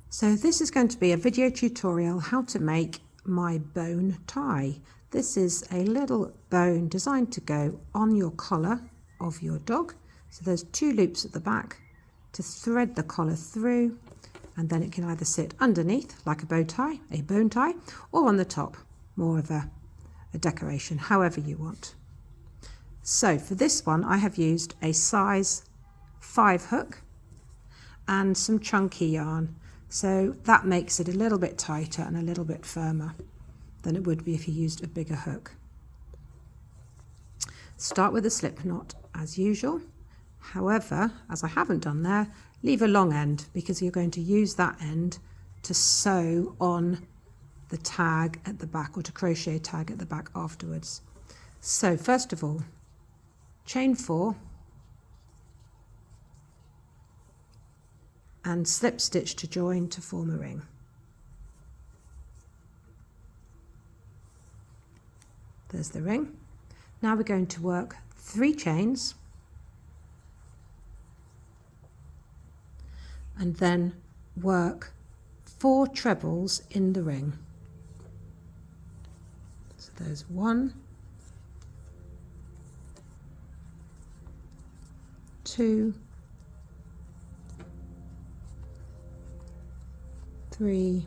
So this is going to be a video tutorial how to make my bone tie. This is a little bone designed to go on your collar of your dog. So there's 2 loops at the back to thread the collar through, and then it can either sit underneath like a bone tie, or on the top, more of a decoration, however you want. So for this one I have used a size 5 hook and some chunky yarn. So that makes it a little bit tighter and a little bit firmer than it would be if you used a bigger hook. Start with a slip knot as usual. However, as I haven't done there, leave a long end because you're going to use that end to sew on the tag at the back, or to crochet a tag at the back afterwards. So first of all, chain 4 and slip stitch to join to form a ring. There's the ring. Now we're going to work 3 chains and then work 4 trebles in the ring. So there's 1, 2, 3,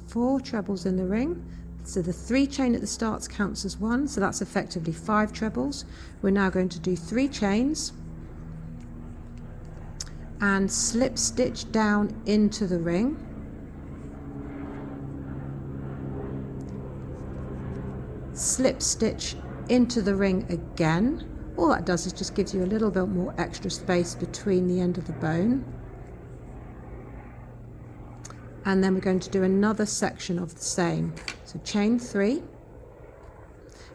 4 trebles in the ring. So the 3 chain at the start counts as 1, so that's effectively 5 trebles. We're now going to do 3 chains and slip stitch down into the ring. Slip stitch into the ring again. All that does is just gives you a little bit more extra space between the end of the bone. And then we're going to do another section of the same. So chain 3,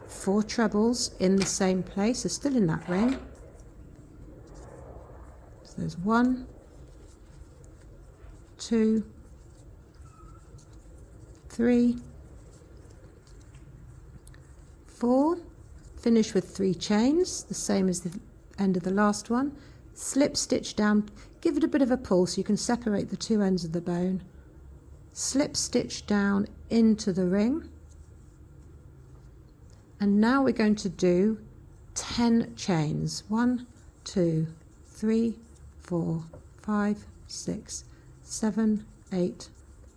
4 trebles in the same place, so still in that ring. So there's 1, 2, 3, 4. Finish with 3 chains, the same as the end of the last one. Slip stitch down, give it a bit of a pull so you can separate the 2 ends of the bone. Slip stitch down into the ring, and now we're going to do 10 chains. 1, 2, 3, 4, 5, 6, 7, 8,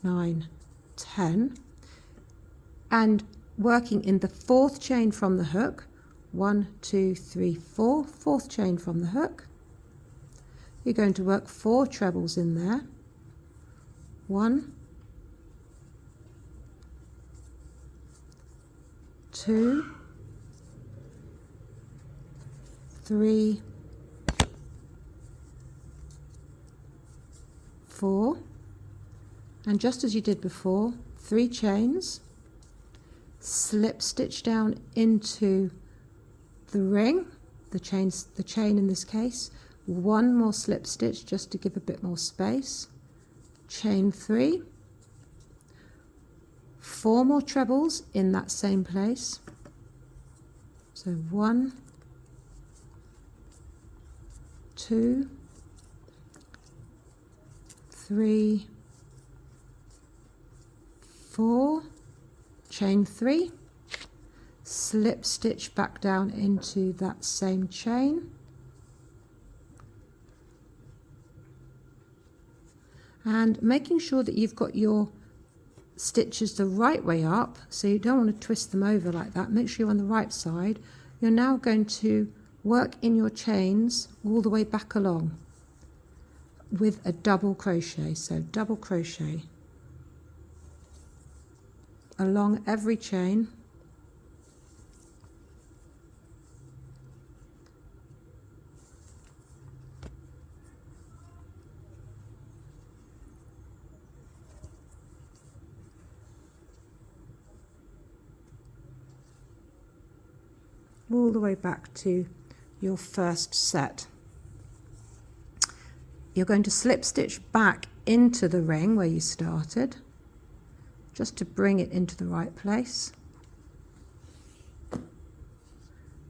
9, 10, and working in the 4th chain from the hook. 1, 2, 3, 4, 4th chain from the hook. You're going to work 4 trebles in there. 1, 2, 3, 4, and just as you did before, 3 chains, slip stitch down into the ring, the chain in this case, 1 more slip stitch just to give a bit more space, chain 3, 4 more trebles in that same place. So 1, 2, 3, 4, chain 3, slip stitch back down into that same chain, and making sure that you've got your stitches the right way up, so you don't want to twist them over like that. Make sure you're on the right side. You're now going to work in your chains all the way back along with a double crochet. So double crochet along every chain, all the way back to your first set. You're going to slip stitch back into the ring where you started, just to bring it into the right place.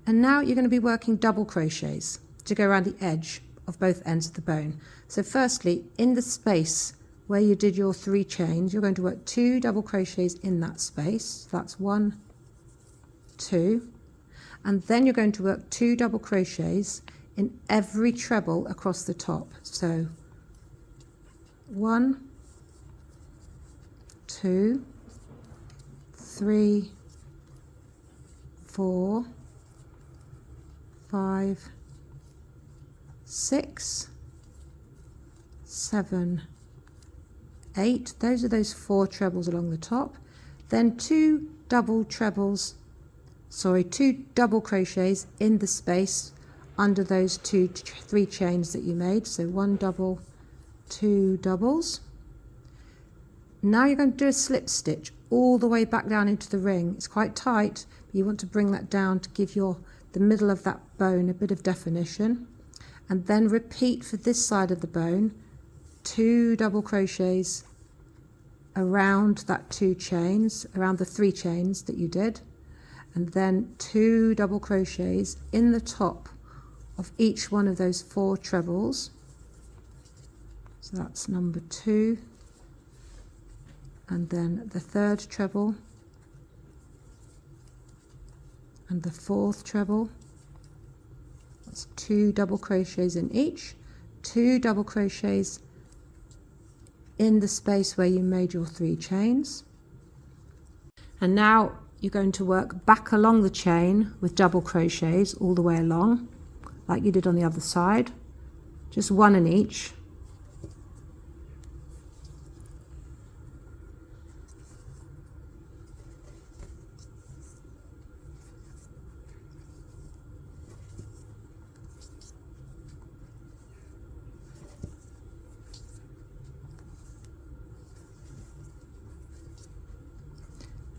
And now you're going to be working double crochets to go around the edge of both ends of the bone. So firstly, in the space where you did your 3 chains, you're going to work 2 double crochets in that space. So that's 1, 2, and then you're going to work 2 double crochets in every treble across the top. So 1, 2, 3, 4, 5, 6, 7, 8. Those are those 4 trebles along the top. Then 2 double crochets in the space under those 3 chains that you made. So 1 double, 2 doubles. Now you're going to do a slip stitch all the way back down into the ring. It's quite tight, but you want to bring that down to give the middle of that bone a bit of definition. And then repeat for this side of the bone, 2 double crochets around that 2 chains, around the 3 chains that you did, and then 2 double crochets in the top of each one of those 4 trebles. So that's number 2, and then the 3rd treble, and the 4th treble. That's 2 double crochets in each, 2 double crochets in the space where you made your 3 chains. And now you're going to work back along the chain with double crochets all the way along, like you did on the other side, just 1 in each.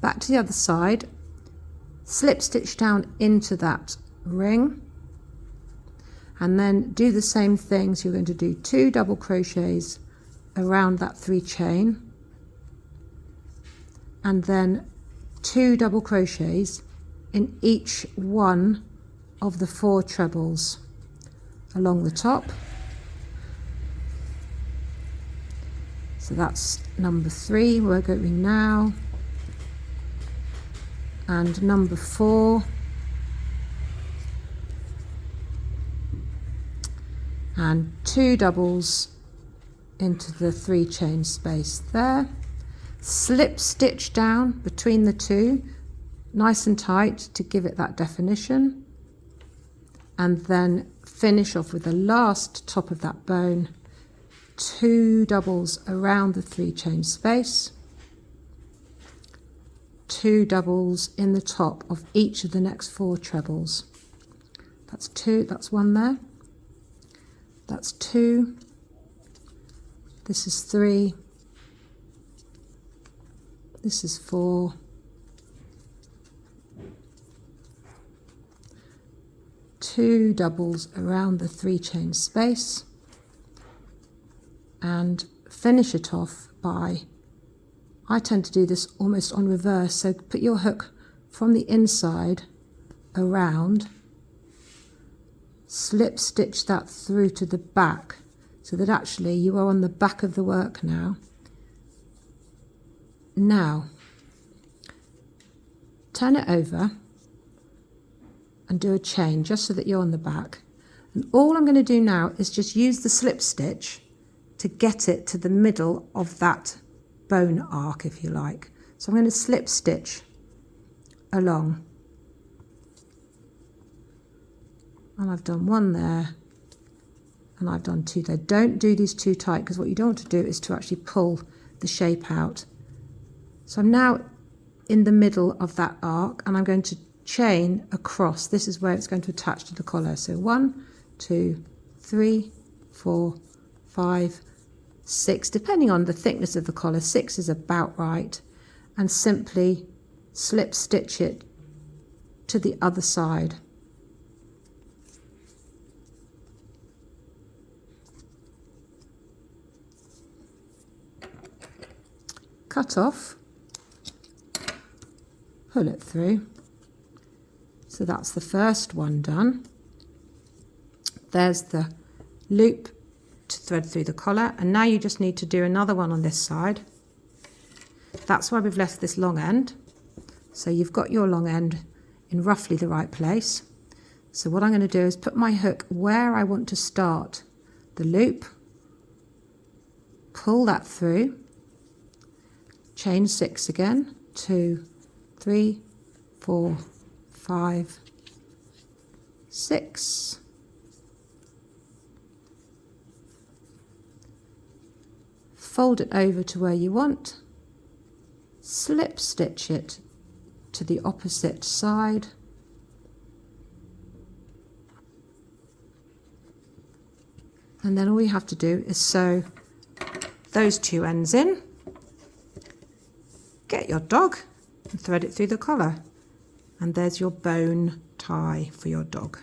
Back to the other side, slip stitch down into that ring, and then do the same thing. So you're going to do 2 double crochets around that 3 chain, and then 2 double crochets in each one of the 4 trebles along the top. So that's number 3 we're going now, and number 4, and 2 doubles into the 3 chain space there. Slip stitch down between the 2, nice and tight to give it that definition, and then finish off with the last top of that bone, 2 doubles around the 3 chain space, 2 doubles in the top of each of the next 4 trebles. That's 2, that's 1 there, that's 2, this is 3, this is 4, two doubles around the 3 chain space, and finish it off by, I tend to do this almost on reverse, so put your hook from the inside around, slip stitch that through to the back, so that actually you are on the back of the work now. Now, turn it over and do a chain just so that you're on the back. And all I'm going to do now is just use the slip stitch to get it to the middle of that bone arc, if you like. So I'm going to slip stitch along, and I've done 1 there, and I've done 2 there. Don't do these too tight, because what you don't want to do is to actually pull the shape out. So I'm now in the middle of that arc, and I'm going to chain across. This is where it's going to attach to the collar. So 1, 2, 3, 4, 5, 6, depending on the thickness of the collar. 6 is about right, and simply slip stitch it to the other side. Cut off, pull it through. So that's the first one done. There's the loop to thread through the collar, and now you just need to do another one on this side. That's why we've left this long end. So you've got your long end in roughly the right place. So what I'm going to do is put my hook where I want to start the loop, pull that through, chain 6 again, 2, 3, 4, 5, 6. Fold it over to where you want, slip stitch it to the opposite side, and then all you have to do is sew those 2 ends in, get your dog and thread it through the collar, and there's your bone tie for your dog.